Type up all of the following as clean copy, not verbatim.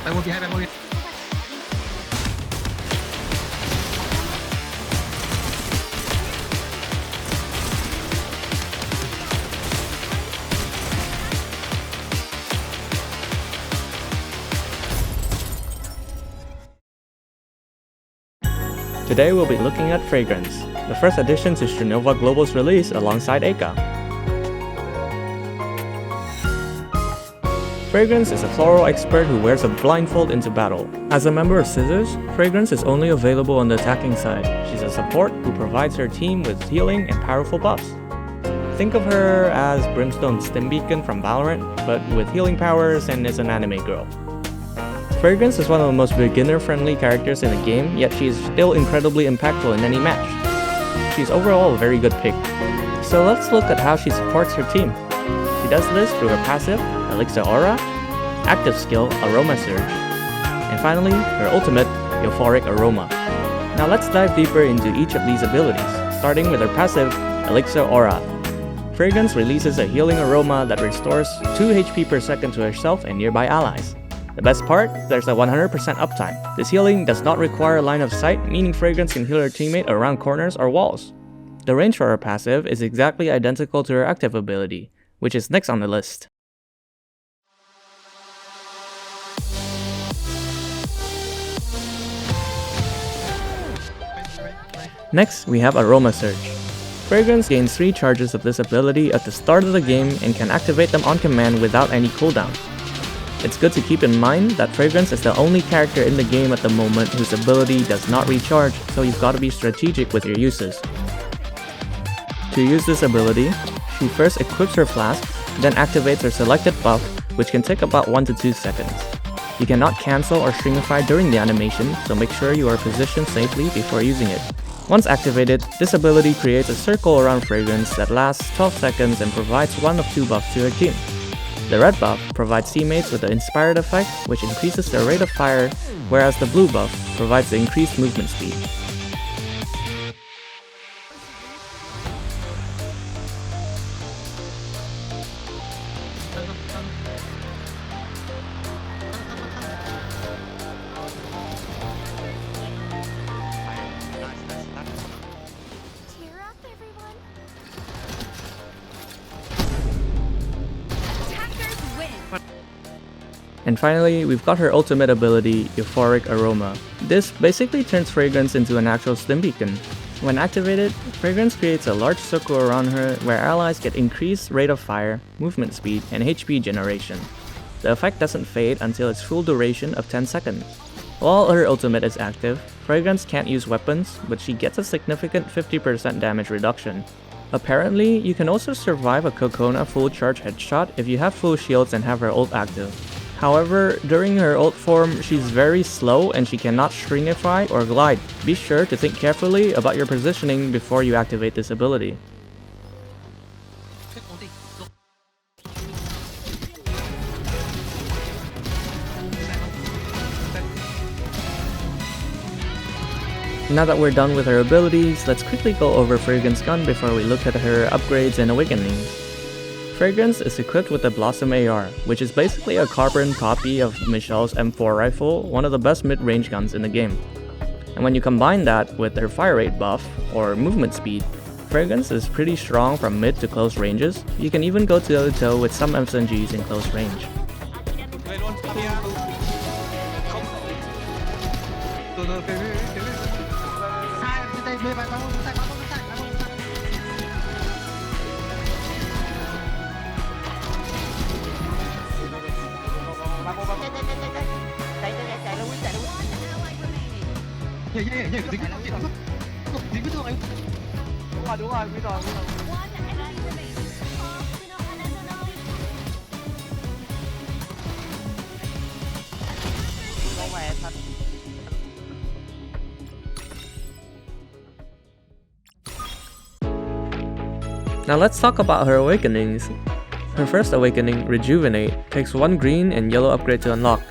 Back one behind, back one behind. Today we'll be looking at Fragrance, the first addition to Strinova Global's release alongside Eika. Fragrance is a floral expert who wears a blindfold into battle. As a member of Scissors, Fragrance is only available on the attacking side. She's a support who provides her team with healing and powerful buffs. Think of her as Brimstone's Stim Beacon from Valorant, but with healing powers and is an anime girl. Fragrance is one of the most beginner-friendly characters in the game, yet she is still incredibly impactful in any match. She's overall a very good pick. So let's look at how she supports her team. She does this through her passive, Elixir Aura, active skill, Aroma Surge, and finally, her ultimate, Euphoric Aroma. Now let's dive deeper into each of these abilities, starting with her passive, Elixir Aura. Fragrance releases a healing aroma that restores 2 HP per second to herself and nearby allies. The best part, there's a 100% uptime. This healing does not require line of sight, meaning Fragrance can heal her teammate around corners or walls. The range for her passive is exactly identical to her active ability, which is next on the list. Next, we have Aroma Surge. Fragrance gains 3 charges of this ability at the start of the game and can activate them on command without any cooldown. It's good to keep in mind that Fragrance is the only character in the game at the moment whose ability does not recharge, so you've got to be strategic with your uses. To use this ability, she first equips her flask, then activates her selected buff, which can take about 1 to 2 seconds. You cannot cancel or stringify during the animation, so make sure you are positioned safely before using it. Once activated, this ability creates a circle around Fragrance that lasts 12 seconds and provides 1 of 2 buffs to her team. The red buff provides teammates with the Inspired effect, which increases their rate of fire, whereas the blue buff provides the increased movement speed. And finally, we've got her ultimate ability, Euphoric Aroma. This basically turns Fragrance into an actual Stim Beacon. When activated, Fragrance creates a large circle around her where allies get increased rate of fire, movement speed, and HP generation. The effect doesn't fade until its full duration of 10 seconds. While her ultimate is active, Fragrance can't use weapons, but she gets a significant 50% damage reduction. Apparently, you can also survive a Kokona full charge headshot if you have full shields and have her ult active. However, during her ult form, she's very slow and she cannot stringify or glide. Be sure to think carefully about your positioning before you activate this ability. Now that we're done with her abilities, let's quickly go over Fragrance Gun before we look at her upgrades and awakenings. Fragrance is equipped with the Blossom AR, which is basically a carbon copy of Michelle's M4 rifle, one of the best mid-range guns in the game. And when you combine that with her fire rate buff, or movement speed, Fragrance is pretty strong from mid to close ranges. You can even go toe-to-toe with some SMGs in close range. Now let's talk about her awakenings. Her first awakening, Rejuvenate, takes 1 green and yellow upgrade to unlock.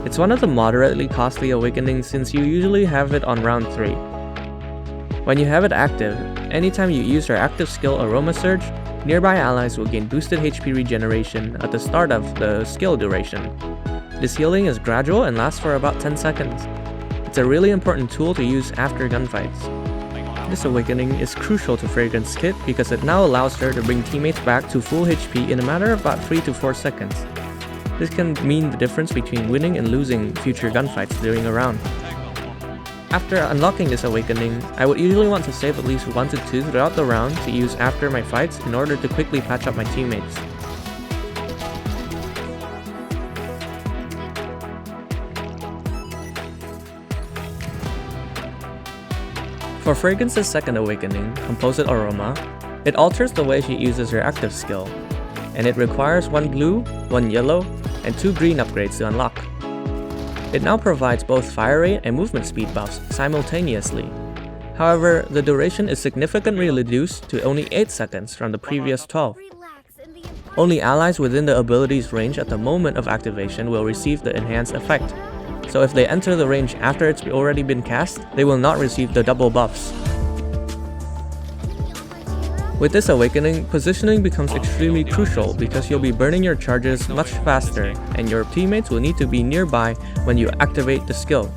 It's one of the moderately costly awakenings since you usually have it on round 3. When you have it active, anytime you use her active skill Aroma Surge, nearby allies will gain boosted HP regeneration at the start of the skill duration. This healing is gradual and lasts for about 10 seconds. It's a really important tool to use after gunfights. This awakening is crucial to Fragrans' kit because it now allows her to bring teammates back to full HP in a matter of about 3 to 4 seconds. This can mean the difference between winning and losing future gunfights during a round. After unlocking this awakening, I would usually want to save at least 1 to 2 throughout the round to use after my fights in order to quickly patch up my teammates. For Fragrans' second awakening, Composite Aroma, it alters the way she uses her active skill, and it requires 1 blue, 1 yellow, and 2 green upgrades to unlock. It now provides both fire rate and movement speed buffs simultaneously. However, the duration is significantly reduced to only 8 seconds from the previous 12. Only allies within the ability's range at the moment of activation will receive the enhanced effect. So if they enter the range after it's already been cast, they will not receive the double buffs. With this awakening, positioning becomes extremely crucial because you'll be burning your charges much faster and your teammates will need to be nearby when you activate the skill.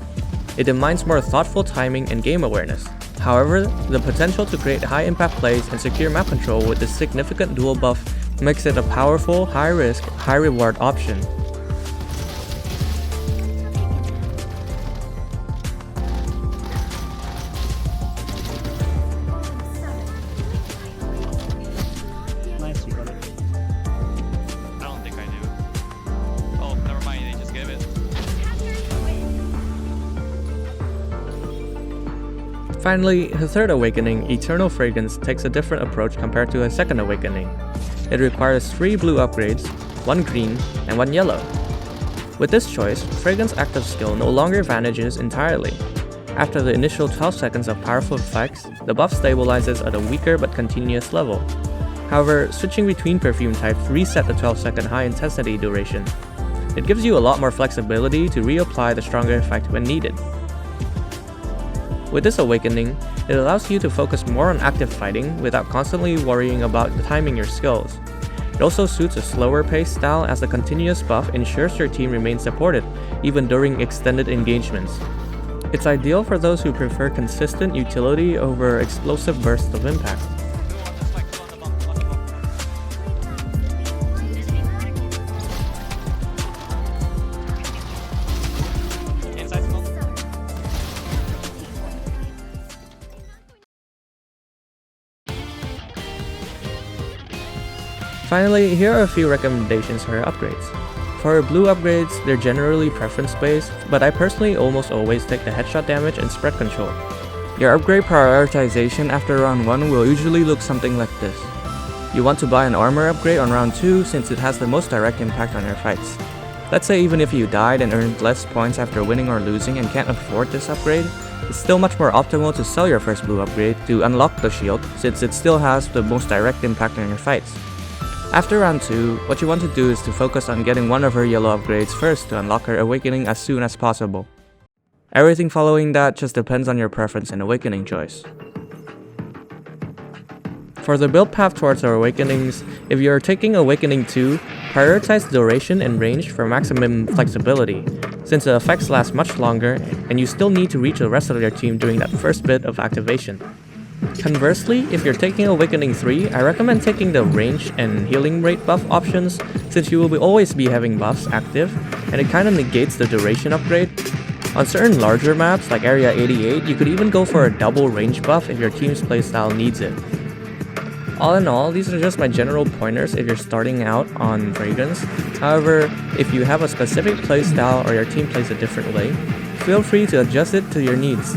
It demands more thoughtful timing and game awareness. However, the potential to create high impact plays and secure map control with this significant dual buff makes it a powerful, high risk, high reward option. Nice, you got it. I don't think I do. Oh, never mind, they just gave it. Finally, her third awakening, Eternal Fragrance, takes a different approach compared to her second awakening. It requires 3 blue upgrades, 1 green, and 1 yellow. With this choice, Fragrans' active skill no longer vanishes entirely. After the initial 12 seconds of powerful effects, the buff stabilizes at a weaker but continuous level. However, switching between perfume types reset the 12-second high intensity duration. It gives you a lot more flexibility to reapply the stronger effect when needed. With this awakening, it allows you to focus more on active fighting without constantly worrying about timing your skills. It also suits a slower paced style as the continuous buff ensures your team remains supported, even during extended engagements. It's ideal for those who prefer consistent utility over explosive bursts of impact. Finally, here are a few recommendations for her upgrades. For her blue upgrades, they're generally preference-based, but I personally almost always take the headshot damage and spread control. Your upgrade prioritization after round 1 will usually look something like this. You want to buy an armor upgrade on round 2 since it has the most direct impact on your fights. Let's say even if you died and earned less points after winning or losing and can't afford this upgrade, it's still much more optimal to sell your first blue upgrade to unlock the shield since it still has the most direct impact on your fights. After round 2, what you want to do is to focus on getting one of her yellow upgrades first to unlock her awakening as soon as possible. Everything following that just depends on your preference and awakening choice. For the build path towards her awakenings, if you are taking Awakening 2, prioritize duration and range for maximum flexibility, since the effects last much longer and you still need to reach the rest of your team during that first bit of activation. Conversely, if you're taking Awakening 3, I recommend taking the range and healing rate buff options since you will always be having buffs active and it kinda negates the duration upgrade. On certain larger maps like Area 88, you could even go for a double range buff if your team's playstyle needs it. All in all, these are just my general pointers if you're starting out on Fragrans. However, if you have a specific playstyle or your team plays a different way, feel free to adjust it to your needs.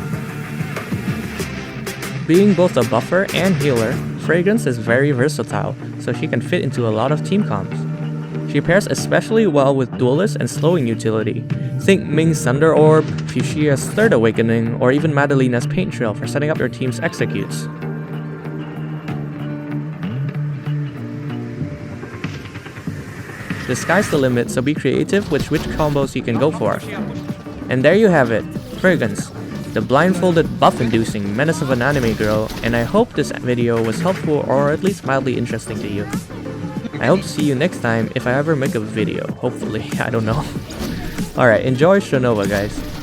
Being both a buffer and healer, Fragrans is very versatile, so she can fit into a lot of team comps. She pairs especially well with Duelist and slowing utility. Think Ming's Thunder Orb, Fuchsia's Third Awakening, or even Madalena's Paint Trail for setting up your team's executes. The sky's the limit, so be creative with which combos you can go for. And there you have it, Fragrans, the blindfolded, buff-inducing menace of an anime girl, and I hope this video was helpful or at least mildly interesting to you. I hope to see you next time if I ever make a video, hopefully, I don't know. Alright, enjoy Strinova, guys.